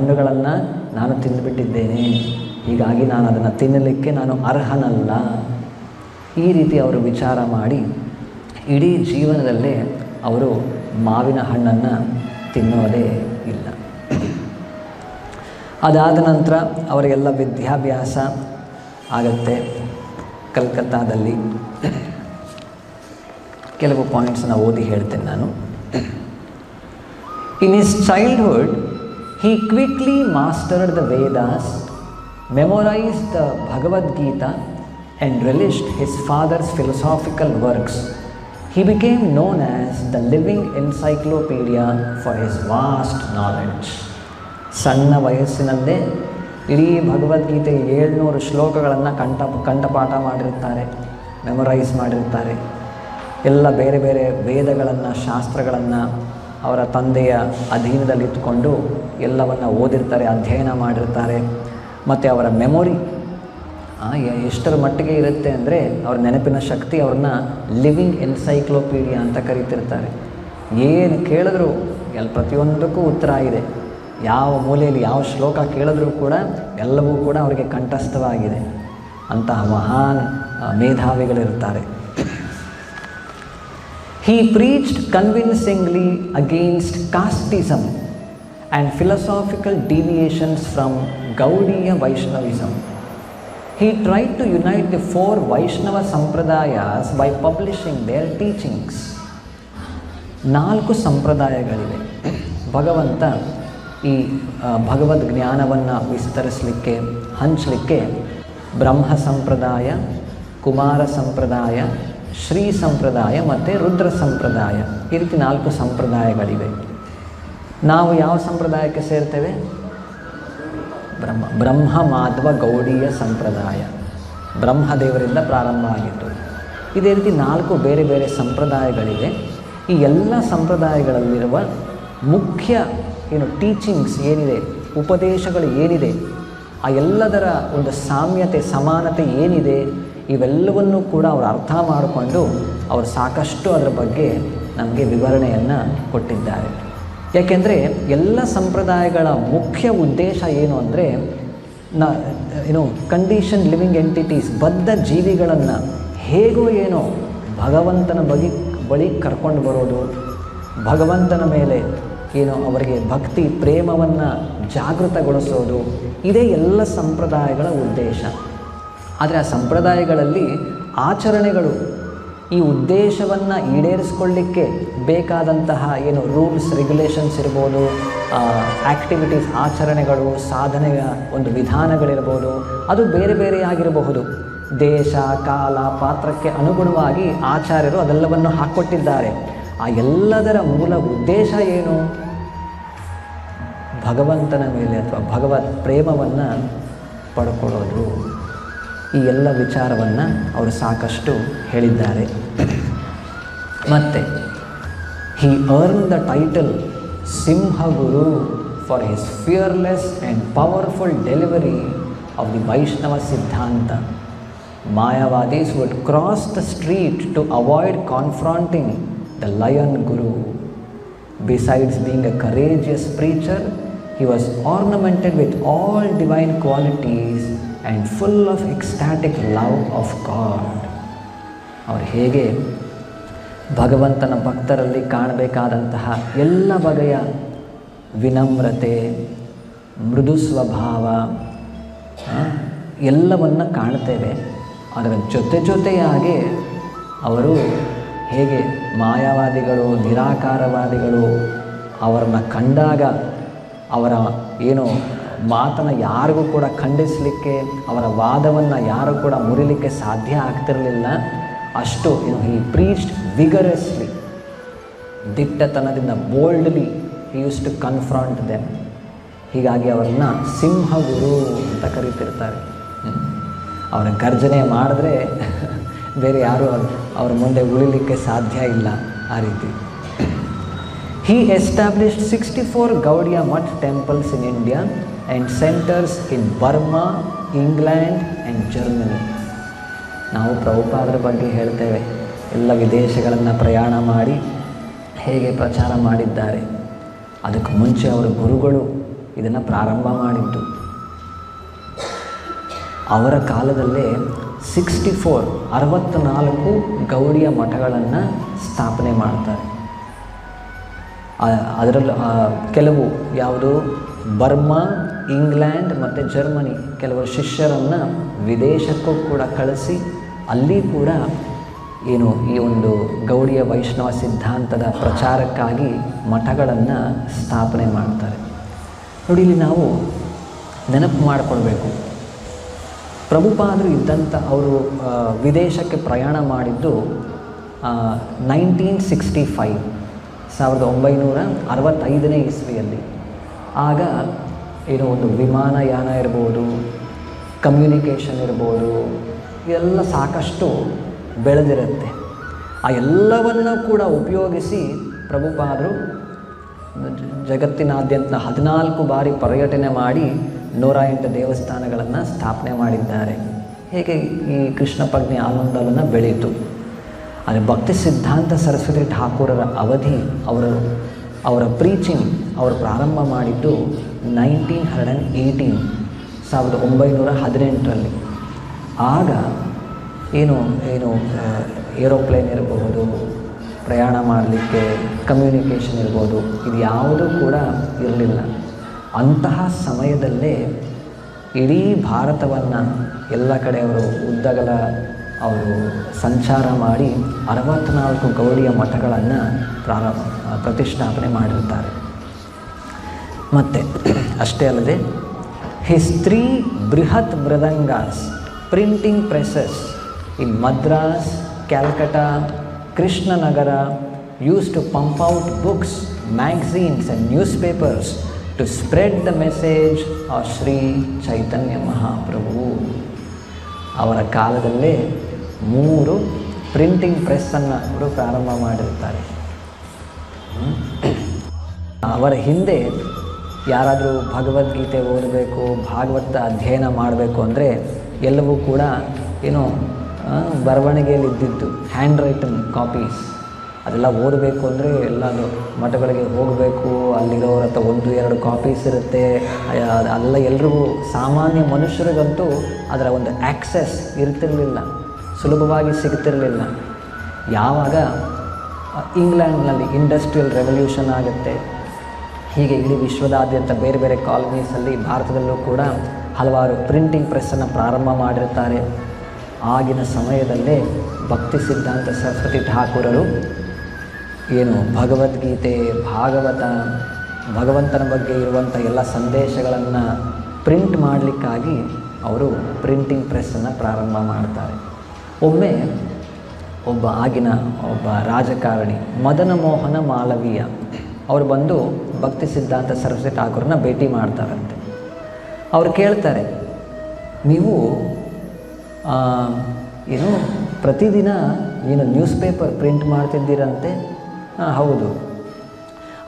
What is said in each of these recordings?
ಹಣ್ಣುಗಳನ್ನು ನಾನು ತಿಂದುಬಿಟ್ಟಿದ್ದೇನೆ, ಹೀಗಾಗಿ ನಾನು ಅದನ್ನು ತಿನ್ನಲಿಕ್ಕೆ ನಾನು ಅರ್ಹನಲ್ಲ. ಈ ರೀತಿ ಅವರು ವಿಚಾರ ಮಾಡಿ ಇಡೀ ಜೀವನದಲ್ಲೇ ಅವರು ಮಾವಿನ ಹಣ್ಣನ್ನು ತಿನ್ನೋದೇ ಇಲ್ಲ. ಅದಾದ ನಂತರ ಅವರಿಗೆಲ್ಲ ವಿದ್ಯಾಭ್ಯಾಸ ಆಗತ್ತೆ ಕಲ್ಕತ್ತಾದಲ್ಲಿ. ಕೆಲವು ಪಾಯಿಂಟ್ಸನ್ನು ಓದಿ ಹೇಳ್ತೇನೆ ನಾನು. In his childhood he quickly mastered the Vedas, memorized the Bhagavad Gita and relished his father's philosophical works. He became known as the living encyclopedia for his vast knowledge. ಸಣ್ಣ ವಯಸ್ಸಿನಲ್ಲೇ ಇಡೀ ಭಗವದ್ಗೀತೆ 700 ಶ್ಲೋಕಗಳನ್ನು ಕಂಠಪಾಠ ಮಾಡಿರುತ್ತಾರೆ, ಮೆಮೊರೈಸ್ ಮಾಡಿರ್ತಾರೆ. ಎಲ್ಲ ಬೇರೆ ಬೇರೆ ವೇದಗಳನ್ನು, ಶಾಸ್ತ್ರಗಳನ್ನು ಅವರ ತಂದೆಯ ಅಧೀನದಲ್ಲಿಟ್ಟುಕೊಂಡು ಎಲ್ಲವನ್ನು ಓದಿರ್ತಾರೆ, ಅಧ್ಯಯನ ಮಾಡಿರ್ತಾರೆ. ಮತ್ತು ಅವರ ಮೆಮೊರಿ ಎಷ್ಟರ ಮಟ್ಟಿಗೆ ಇರುತ್ತೆ ಅಂದರೆ ಅವ್ರ ನೆನಪಿನ ಶಕ್ತಿ ಅವ್ರನ್ನ ಲಿವಿಂಗ್ ಎನ್ಸೈಕ್ಲೋಪೀಡಿಯಾ ಅಂತ ಕರೀತಿರ್ತಾರೆ. ಏನು ಕೇಳಿದ್ರು ಪ್ರತಿಯೊಂದಕ್ಕೂ ಉತ್ತರ ಇದೆ. ಯಾವ ಮೂಲೆಯಲ್ಲಿ ಯಾವ ಶ್ಲೋಕ ಕೇಳಿದ್ರೂ ಕೂಡ ಎಲ್ಲವೂ ಕೂಡ ಅವರಿಗೆ ಕಂಠಸ್ಥವಾಗಿದೆ. ಅಂತಹ ಮಹಾನ್ ಮೇಧಾವಿಗಳಿರ್ತಾರೆ. He preached convincingly against casteism and philosophical deviations from Gaudiya Vaishnavism. He tried to unite the 4 Vaishnava Sampradayas by publishing their teachings. 4 ಸಂಪ್ರದಾಯಗಳಿವೆ. ಭಗವಂತ ಈ ಭಗವದ್ ಜ್ಞಾನವನ್ನು ವಿಸ್ತರಿಸಲಿಕ್ಕೆ, ಹಂಚಲಿಕ್ಕೆ ಬ್ರಹ್ಮ ಸಂಪ್ರದಾಯ, ಕುಮಾರ ಸಂಪ್ರದಾಯ, ಶ್ರೀ ಸಂಪ್ರದಾಯ ಮತ್ತು ರುದ್ರ ಸಂಪ್ರದಾಯ, ಈ ರೀತಿ 4 ಸಂಪ್ರದಾಯಗಳಿವೆ. ನಾವು ಯಾವ ಸಂಪ್ರದಾಯಕ್ಕೆ ಸೇರ್ತೇವೆ? ಬ್ರಹ್ಮ ಮಾಧ್ವ ಗೌಡೀಯ ಸಂಪ್ರದಾಯ, ಬ್ರಹ್ಮದೇವರಿಂದ ಪ್ರಾರಂಭ ಆಗಿತ್ತು. ಇದೇ ರೀತಿ 4 ಬೇರೆ ಬೇರೆ ಸಂಪ್ರದಾಯಗಳಿವೆ. ಈ ಎಲ್ಲ ಸಂಪ್ರದಾಯಗಳಲ್ಲಿರುವ ಮುಖ್ಯ ಟೀಚಿಂಗ್ಸ್ ಏನಿದೆ, ಉಪದೇಶಗಳು ಏನಿದೆ, ಆ ಎಲ್ಲದರ ಒಂದು ಸಾಮ್ಯತೆ, ಸಮಾನತೆ ಏನಿದೆ, ಇವೆಲ್ಲವನ್ನೂ ಕೂಡ ಅವರು ಅರ್ಥ ಮಾಡಿಕೊಂಡು ಅವರು ಸಾಕಷ್ಟು ಅದರ ಬಗ್ಗೆ ನಮಗೆ ವಿವರಣೆಯನ್ನು ಕೊಟ್ಟಿದ್ದಾರೆ. ಯಾಕೆಂದರೆ ಎಲ್ಲ ಸಂಪ್ರದಾಯಗಳ ಮುಖ್ಯ ಉದ್ದೇಶ ಏನು ಅಂದರೆ ಕಂಡೀಷನ್ ಲಿವಿಂಗ್ ಎಂಟಿಟೀಸ್, ಬದ್ಧ ಜೀವಿಗಳನ್ನು ಹೇಗೋ ಏನೋ ಭಗವಂತನ ಬಳಿ ಕರ್ಕೊಂಡು ಬರೋದು, ಭಗವಂತನ ಮೇಲೆ ಅವರಿಗೆ ಭಕ್ತಿ ಪ್ರೇಮವನ್ನು ಜಾಗೃತಗೊಳಿಸೋದು, ಇದೇ ಎಲ್ಲ ಸಂಪ್ರದಾಯಗಳ ಉದ್ದೇಶ. ಆದರೆ ಆ ಸಂಪ್ರದಾಯಗಳಲ್ಲಿ ಆಚರಣೆಗಳು ಈ ಉದ್ದೇಶವನ್ನು ಈಡೇರಿಸ್ಕೊಳ್ಳಿಕ್ಕೆ ಬೇಕಾದಂತಹ ರೂಲ್ಸ್ ರೆಗ್ಯುಲೇಷನ್ಸ್ ಇರ್ಬೋದು, ಆ್ಯಕ್ಟಿವಿಟೀಸ್, ಆಚರಣೆಗಳು, ಸಾಧನೆಯ ಒಂದು ವಿಧಾನಗಳಿರ್ಬೋದು, ಅದು ಬೇರೆ ಬೇರೆಯಾಗಿರಬಹುದು. ದೇಶ, ಕಾಲ, ಪಾತ್ರಕ್ಕೆ ಅನುಗುಣವಾಗಿ ಆಚಾರ್ಯರು ಅದೆಲ್ಲವನ್ನು ಹಾಕ್ಕೊಟ್ಟಿದ್ದಾರೆ. ಆ ಎಲ್ಲದರ ಮೂಲ ಉದ್ದೇಶ ಏನು? ಭಗವಂತನ ಮೇಲೆ ಅಥವಾ ಭಗವತ್ ಪ್ರೇಮವನ್ನು ಪಡ್ಕೊಳ್ಳೋದು. ಈ ಎಲ್ಲ ವಿಚಾರವನ್ನು ಅವರು ಸಾಕಷ್ಟು ಹೇಳಿದ್ದಾರೆ. ಮತ್ತು he earned the title Simhaguru for his fearless and powerful delivery of the Vaishnava Siddhanta. Mayavadis would cross the street to avoid confronting the lion guru. Besides being a courageous preacher, he was ornamented with all divine qualities and full of ecstatic love of God. ಅವರು ಹೇಗೆ ಭಗವಂತನ ಭಕ್ತರಲ್ಲಿ ಕಾಣಬೇಕಾದಂತಹ ಎಲ್ಲ ಬಗೆಯ ವಿನಮ್ರತೆ, ಮೃದು ಸ್ವಭಾವ ಎಲ್ಲವನ್ನು ಕಾಣ್ತೇವೆ. ಅದರ ಜೊತೆಯಾಗಿ ಅವರು ಹೇಗೆ ಮಾಯಾವಾದಿಗಳು, ನಿರಾಕಾರವಾದಿಗಳು ಅವರನ್ನು ಕಂಡಾಗ ಅವರ ಮಾತನ್ನು ಯಾರಿಗೂ ಕೂಡ ಖಂಡಿಸಲಿಕ್ಕೆ, ಅವರ ವಾದವನ್ನು ಯಾರು ಕೂಡ ಮುರಿಲಿಕ್ಕೆ ಸಾಧ್ಯ ಆಗ್ತಿರಲಿಲ್ಲ. ಅಷ್ಟು ಹಿ ಪ್ರೀಚ್ಡ್ ವಿಗರಸ್ಲಿ, ದಿಟ್ಟತನದಿಂದ, boldly he use to confront them. ಹೀಗಾಗಿ ಅವರನ್ನ ಸಿಂಹಗುರು ಅಂತ ಕರೀತಿರ್ತಾರೆ. ಅವರ ಗರ್ಜನೆ ಮಾಡಿದ್ರೆ ಬೇರೆ ಯಾರೂ ಅವ್ರ ಮುಂದೆ ಉಳಿಲಿಕ್ಕೆ ಸಾಧ್ಯ ಇಲ್ಲ. ಆ ರೀತಿ he established 64 Gaudiya Math temples in India and centers in Burma, England and Germany. ನಾವು ಪ್ರಭುಪಾದರ ಬಗ್ಗೆ ಹೇಳ್ತೇವೆ, ಎಲ್ಲ ವಿದೇಶಗಳನ್ನು ಪ್ರಯಾಣ ಮಾಡಿ ಹೇಗೆ ಪ್ರಚಾರ ಮಾಡಿದ್ದಾರೆ. ಅದಕ್ಕೆ ಮುಂಚೆ ಅವರ ಗುರುಗಳು ಇದನ್ನು ಪ್ರಾರಂಭ ಮಾಡಿದ್ದು. ಅವರ ಕಾಲದಲ್ಲೇ 64 ಗೌಡಿಯ ಮಠಗಳನ್ನು ಸ್ಥಾಪನೆ ಮಾಡ್ತಾರೆ. ಅದರಲ್ಲಿ ಕೆಲವು ಯಾವುದು ಬರ್ಮಾ, ಇಂಗ್ಲೆಂಡ್ ಮತ್ತು ಜರ್ಮನಿ ಕೆಲವರು ಶಿಷ್ಯರನ್ನು ವಿದೇಶಕ್ಕೂ ಕೂಡ ಕಳಿಸಿ ಅಲ್ಲಿ ಕೂಡ ಏನು ಈ ಒಂದು ಗೌಡಿಯ ವೈಷ್ಣವ ಸಿದ್ಧಾಂತದ ಪ್ರಚಾರಕ್ಕಾಗಿ ಮಠಗಳನ್ನು ಸ್ಥಾಪನೆ ಮಾಡ್ತಾರೆ. ನೋಡಿ, ಇಲ್ಲಿ ನಾವು ನೆನಪು ಮಾಡಿಕೊಳ್ಬೇಕು, ಪ್ರಭುಪಾದರು ಇದ್ದಂಥ ಅವರು ವಿದೇಶಕ್ಕೆ ಪ್ರಯಾಣ ಮಾಡಿದ್ದು 1965 1965ನೇ ಇಸ್ವಿಯಲ್ಲಿ. ಆಗ ಏನೋ ಒಂದು ವಿಮಾನಯಾನ ಇರ್ಬೋದು, ಕಮ್ಯುನಿಕೇಷನ್ ಇರ್ಬೋದು, ಇದೆಲ್ಲ ಸಾಕಷ್ಟು ಬೆಳೆದಿರುತ್ತೆ. ಆ ಎಲ್ಲವನ್ನು ಕೂಡ ಉಪಯೋಗಿಸಿ ಪ್ರಭುಪಾದರು ಜಗತ್ತಿನಾದ್ಯಂತ 14 ಬಾರಿ ಪರ್ಯಟನೆ ಮಾಡಿ 108 ದೇವಸ್ಥಾನಗಳನ್ನು ಸ್ಥಾಪನೆ ಮಾಡಿದ್ದಾರೆ. ಹೇಗೆ ಈ ಕೃಷ್ಣ ಪ್ರಜ್ಞೆ ಆನಂದವನ್ನು ಬೆಳೀತು. ಆದರೆ ಭಕ್ತಿ ಸಿದ್ಧಾಂತ ಸರಸ್ವತಿ ಠಾಕೂರರ ಅವಧಿ, ಅವರ ಪ್ರೀಚಿಂಗ್ ಅವರು ಪ್ರಾರಂಭ ಮಾಡಿದ್ದು 1918 1918ರಲ್ಲಿ. ಆಗ ಏನು ಏರೋಪ್ಲೇನ್ ಇರಬಹುದು, ಪ್ರಯಾಣ ಮಾಡಲಿಕ್ಕೆ ಕಮ್ಯುನಿಕೇಷನ್ ಇರ್ಬೋದು, ಇದು ಯಾವುದೂ ಕೂಡ ಇರಲಿಲ್ಲ. ಅಂತಹ ಸಮಯದಲ್ಲೇ ಇಡೀ ಭಾರತವನ್ನು ಎಲ್ಲ ಕಡೆ ಅವರು ಉದ್ದಗಲ ಅವರು ಸಂಚಾರ ಮಾಡಿ 64 ಗೌಡಿಯ ಮಠಗಳನ್ನು ಪ್ರತಿಷ್ಠಾಪನೆ ಮಾಡಿರ್ತಾರೆ. ಮತ್ತು ಅಷ್ಟೇ ಅಲ್ಲದೆ ಹಿಸ್ 3 ಬೃಹತ್ ಮೃದಂಗಾಸ್ printing ಪ್ರೆಸಸ್ in Madras, Calcutta, Krishnanagara used to pump out books, magazines and newspapers to spread the message of Sri Chaitanya Mahaprabhu. ಅವರ ಕಾಲದಲ್ಲೇ 3 ಪ್ರಿಂಟಿಂಗ್ ಪ್ರೆಸ್ಸನ್ನು ಅವರು ಪ್ರಾರಂಭ ಮಾಡಿರ್ತಾರೆ. ಅವರ ಹಿಂದೆ ಯಾರಾದರೂ ಭಗವದ್ಗೀತೆ ಓದಬೇಕು, ಭಾಗವತ ಅಧ್ಯಯನ ಮಾಡಬೇಕು ಅಂದರೆ ಎಲ್ಲವೂ ಕೂಡ ಏನೋ ಬರವಣಿಗೆಯಲ್ಲಿ ಇದ್ದಿದ್ದು, ಹ್ಯಾಂಡ್ ರೈಟನ್ ಕಾಪೀಸ್. ಅದೆಲ್ಲ ಓದಬೇಕು ಅಂದರೆ ಎಲ್ಲದು ಮಠಗಳಿಗೆ ಹೋಗಬೇಕು, ಅಲ್ಲಿರೋರ ಹತ್ರ 1-2 ಕಾಪೀಸ್ ಇರುತ್ತೆ. ಅಲ್ಲ, ಎಲ್ರಿಗೂ ಸಾಮಾನ್ಯ ಮನುಷ್ಯರಿಗಂತೂ ಅದರ ಒಂದು ಆ್ಯಕ್ಸೆಸ್ ಇರ್ತಿರಲಿಲ್ಲ, ಸುಲಭವಾಗಿ ಸಿಗ್ತಿರಲಿಲ್ಲ. ಯಾವಾಗ ಇಂಗ್ಲೆಂಡ್ನಲ್ಲಿ ಇಂಡಸ್ಟ್ರಿಯಲ್ ರೆವಲ್ಯೂಷನ್ ಆಗುತ್ತೆ, ಹೀಗೆ ಇಡೀ ವಿಶ್ವದಾದ್ಯಂತ ಬೇರೆ ಬೇರೆ ಕಾಲನೀಸಲ್ಲಿ, ಭಾರತದಲ್ಲೂ ಕೂಡ ಹಲವಾರು ಪ್ರಿಂಟಿಂಗ್ ಪ್ರೆಸ್ಸನ್ನು ಪ್ರಾರಂಭ ಮಾಡಿರ್ತಾರೆ. ಆಗಿನ ಸಮಯದಲ್ಲೇ ಭಕ್ತಿ ಸಿದ್ಧಾಂತ ಸರಸ್ವತಿ ಠಾಕೂರರು ಏನು ಭಗವದ್ಗೀತೆ, ಭಾಗವತ, ಭಗವಂತನ ಬಗ್ಗೆ ಇರುವಂಥ ಎಲ್ಲ ಸಂದೇಶಗಳನ್ನು ಪ್ರಿಂಟ್ ಮಾಡಲಿಕ್ಕಾಗಿ ಅವರು ಪ್ರಿಂಟಿಂಗ್ ಪ್ರೆಸ್ಸನ್ನು ಪ್ರಾರಂಭ ಮಾಡ್ತಾರೆ. ಒಮ್ಮೆ ಆಗಿನ ಒಬ್ಬ ರಾಜಕಾರಣಿ ಮದನ ಮೋಹನ ಮಾಲವೀಯ ಅವರು ಬಂದು ಭಕ್ತಿ ಸಿದ್ಧಾಂತ ಸರಸ್ವತಿ ಠಾಕೂರನ್ನ ಭೇಟಿ ಮಾಡ್ತಾರಂತೆ. ಅವ್ರು ಕೇಳ್ತಾರೆ, ನೀವು ಏನು ಪ್ರತಿದಿನ ಏನು ನ್ಯೂಸ್ ಪೇಪರ್ ಪ್ರಿಂಟ್ ಮಾಡ್ತಿದ್ದೀರಂತೆ? ಹೌದು.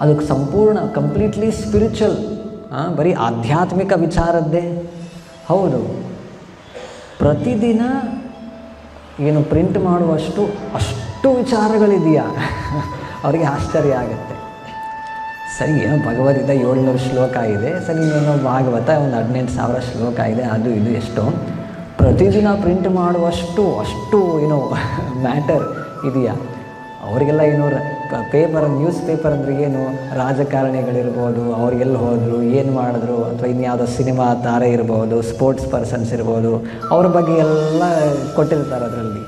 ಅದಕ್ಕೆ ಕಂಪ್ಲೀಟ್ಲಿ ಸ್ಪಿರಿಚುವಲ್, ಬರೀ ಆಧ್ಯಾತ್ಮಿಕ ವಿಚಾರದ್ದೇ? ಹೌದು. ಪ್ರತಿದಿನ ಏನು ಪ್ರಿಂಟ್ ಮಾಡುವಷ್ಟು ಅಷ್ಟು ವಿಚಾರಗಳಿದೆಯಾ? ಅವರಿಗೆ ಆಶ್ಚರ್ಯ ಆಗುತ್ತೆ. ಸರಿ, ಏನೋ ಭಗವದ್ಗೀತೆ 700 ಶ್ಲೋಕ ಇದೆ, ಸರಿ, ಇನ್ನೇನೋ ಭಾಗವತ ಒಂದು 18,000 ಶ್ಲೋಕ ಇದೆ, ಅದು ಇದು ಎಷ್ಟೋ ಪ್ರತಿದಿನ ಪ್ರಿಂಟ್ ಮಾಡುವಷ್ಟು ಏನೋ ಮ್ಯಾಟರ್ ಇದೆಯಾ? ಅವರಿಗೆಲ್ಲ ಏನೋ ನ್ಯೂಸ್ ಪೇಪರ್ ಅಂದರೆ ಏನು, ರಾಜಕಾರಣಿಗಳಿರ್ಬೋದು, ಅವ್ರಿಗೆಲ್ಲ ಹೋದರು, ಏನು ಮಾಡಿದ್ರು, ಅಥವಾ ಇನ್ಯಾವುದೋ ಸಿನಿಮಾ ತಾರೆ ಇರ್ಬೋದು, ಸ್ಪೋರ್ಟ್ಸ್ ಪರ್ಸನ್ಸ್ ಇರ್ಬೋದು, ಅವ್ರ ಬಗ್ಗೆ ಎಲ್ಲ ಕೊಟ್ಟಿರ್ತಾರೆ ಅದರಲ್ಲಿ.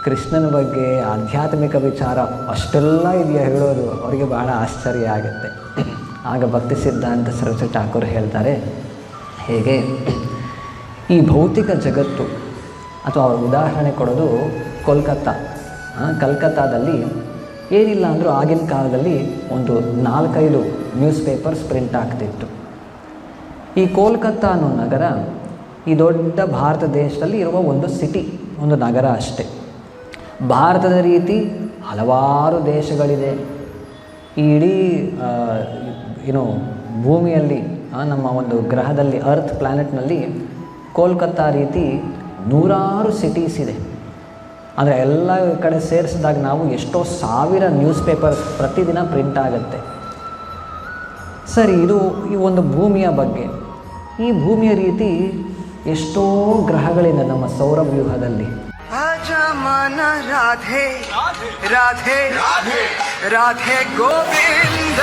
ಕೃಷ್ಣನ ಬಗ್ಗೆ ಆಧ್ಯಾತ್ಮಿಕ ವಿಚಾರ ಅಷ್ಟೆಲ್ಲ ಇದೆಯಾ ಹೇಳೋದು? ಅವರಿಗೆ ಬಹಳ ಆಶ್ಚರ್ಯ ಆಗುತ್ತೆ. ಆಗ ಭಕ್ತಿ ಸಿದ್ಧಾಂತ ಸರಸ್ವತಿ ಠಾಕೂರ್ ಹೇಳ್ತಾರೆ, ಹೇಗೆ ಈ ಭೌತಿಕ ಜಗತ್ತು, ಅಥವಾ ಅವ್ರ ಉದಾಹರಣೆ ಕೊಡೋದು ಕಲ್ಕತ್ತಾದಲ್ಲಿ ಏನಿಲ್ಲ ಅಂದರೂ ಆಗಿನ ಕಾಲದಲ್ಲಿ ಒಂದು 4-5 ನ್ಯೂಸ್ ಪೇಪರ್ಸ್ ಪ್ರಿಂಟ್ ಆಗ್ತಿತ್ತು. ಈ ಕೋಲ್ಕತ್ತಾ ಅನ್ನೋ ನಗರ ಈ ದೊಡ್ಡ ಭಾರತ ದೇಶದಲ್ಲಿ ಇರುವ ಒಂದು ಸಿಟಿ, ಒಂದು ನಗರ ಅಷ್ಟೆ. ಭಾರತದ ರೀತಿ ಹಲವಾರು ದೇಶಗಳಿದೆ. ಈ ಇಡೀ ಭೂಮಿಯಲ್ಲಿ, ನಮ್ಮ ಒಂದು ಗ್ರಹದಲ್ಲಿ, ಅರ್ತ್ ಪ್ಲ್ಯಾನೆಟ್ನಲ್ಲಿ ಕೋಲ್ಕತ್ತಾ ರೀತಿ 100 ಸಿಟೀಸ್ ಇದೆ. ಅಂದರೆ ಎಲ್ಲ ಕಡೆ ಸೇರಿಸಿದಾಗ ನಾವು ಎಷ್ಟೋ 1000 ನ್ಯೂಸ್ ಪೇಪರ್ಸ್ ಪ್ರತಿದಿನ ಪ್ರಿಂಟ್ ಆಗುತ್ತೆ. ಸರಿ, ಇದು ಈ ಒಂದು ಭೂಮಿಯ ಬಗ್ಗೆ. ಈ ಭೂಮಿಯ ರೀತಿ ಎಷ್ಟೋ ಗ್ರಹಗಳಿದೆ ನಮ್ಮ ಸೌರವ್ಯೂಹದಲ್ಲಿ. ರಾಧೆ ರಾಧೆ ರಾಧೆ ಗೋವಿಂದ.